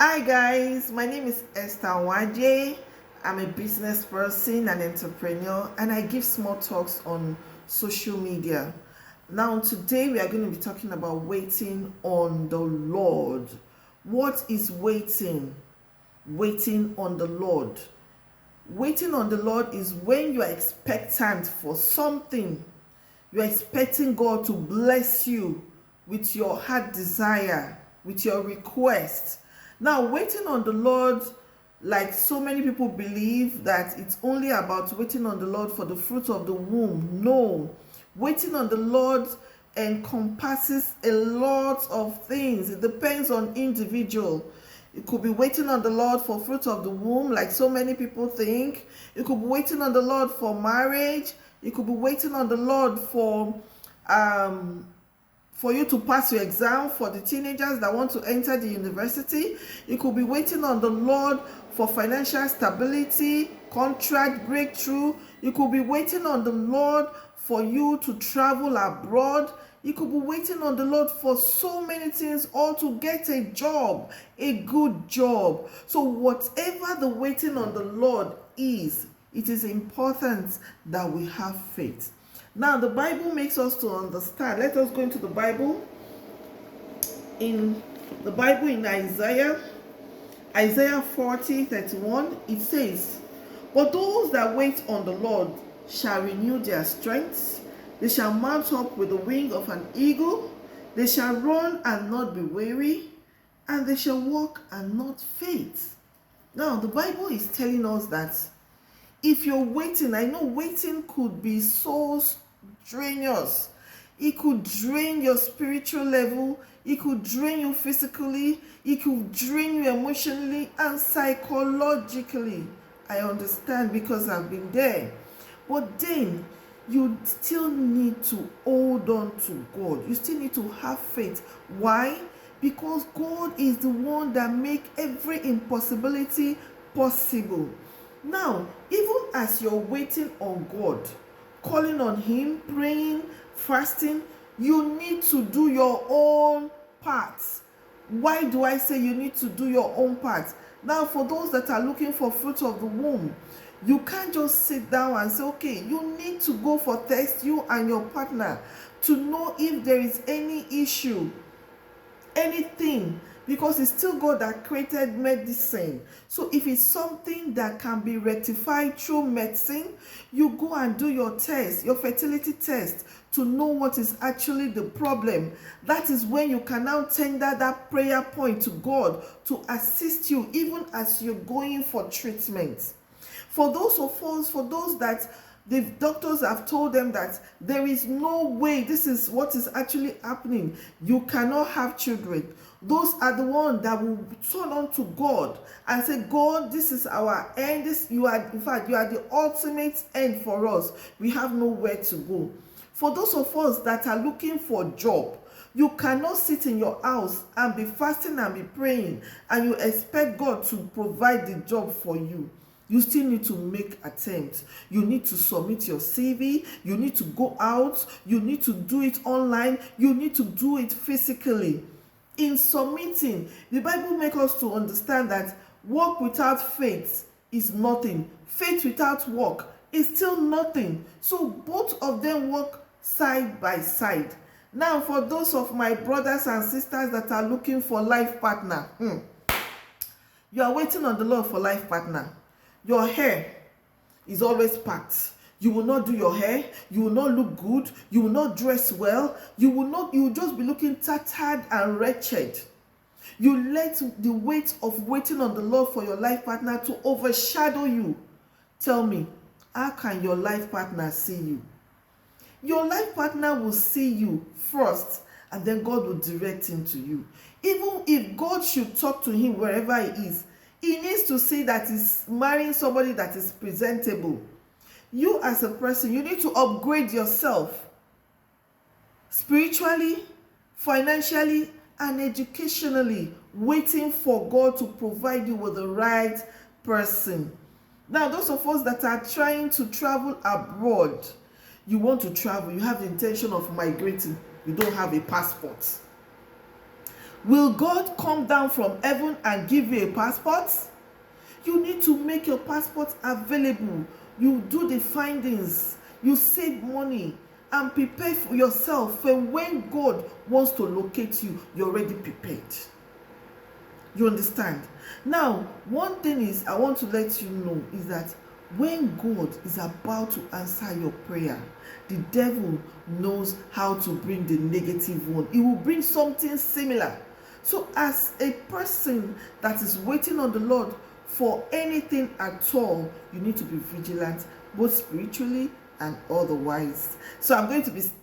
Hi guys, my name is Esther Waje. I'm a business person, an entrepreneur, and I give small talks on social media. Now, today we are going to be talking about waiting on the Lord. What is waiting? Waiting on the Lord. Waiting on the Lord is when you are expectant for something. You are expecting God to bless you with your heart desire, with your request. Now, waiting on the Lord, like so many people believe that it's only about waiting on the Lord for the fruit of the womb. No, waiting on the Lord encompasses a lot of things. It depends on individual. It could be waiting on the Lord for fruit of the womb, like so many people think. It could be waiting on the Lord for marriage. It could be waiting on the Lord for you to pass your exam, for the teenagers that want to enter the university. You could be waiting on the Lord for financial stability, contract breakthrough. You could be waiting on the Lord for you to travel abroad. You could be waiting on the Lord for so many things, or to get a job, a good job. So whatever the waiting on the Lord is, it is important that we have faith. Now, the Bible makes us to understand. Let us go into the Bible. In the Bible, in Isaiah 40:31, it says, "But those that wait on the Lord shall renew their strength. They shall mount up with the wing of an eagle. They shall run and not be weary, and they shall walk and not faint." Now, the Bible is telling us that if you're waiting, I know waiting could be so strenuous. It could drain your spiritual level. It could drain you physically. It could drain you emotionally and psychologically. I understand because I've been there. But then you still need to hold on to God. You still need to have faith. Why? Because God is the one that makes every impossibility possible. Now, even as you're waiting on God, calling on Him, praying, fasting, you need to do your own part. Why do I say you need to do your own part? Now, for those that are looking for fruit of the womb, you can't just sit down and say, okay, you need to go for test, you and your partner, to know if there is any issue, anything, because it's still God that created medicine. So if it's something that can be rectified through medicine, you go and do your test, your fertility test, to know what is actually the problem. That is when you can now tender that prayer point to God to assist you even as you're going for treatment. For those of us, for those that the doctors have told them that there is no way, this is what is actually happening, you cannot have children. Those are the ones that will turn on to God and say, God, this is our end. You are the ultimate end for us. We have nowhere to go. For those of us that are looking for a job, you cannot sit in your house and be fasting and be praying and you expect God to provide the job for you. You still need to make attempts. You need to submit your CV. You need to go out. You need to do it online. You need to do it physically. In submitting, the Bible makes us to understand that work without faith is nothing. Faith without work is still nothing. So both of them work side by side. Now, for those of my brothers and sisters that are looking for life partner, you are waiting on the Lord for life partner. Your hair is always packed. You will not do your hair. You will not look good. You will not dress well. You will just be looking tattered and wretched. You let the weight of waiting on the Lord for your life partner to overshadow you. Tell me, how can your life partner see you? Your life partner will see you first, and then God will direct him to you. Even if God should talk to him wherever he is, he needs to see that he's marrying somebody that is presentable. You as a person, you need to upgrade yourself spiritually, financially, and educationally, waiting for God to provide you with the right person. Now, those of us that are trying to travel abroad, you want to travel, you have the intention of migrating, you don't have a passport. Will God come down from heaven and give you a passport? You need to make your passport available. You do the findings, you save money, and prepare for yourself for when God wants to locate you, you're already prepared. You understand? Now, one thing is I want to let you know is that when God is about to answer your prayer, the devil knows how to bring the negative one. He will bring something similar. So as a person that is waiting on the Lord for anything at all, you need to be vigilant, both spiritually and otherwise. So I'm going to be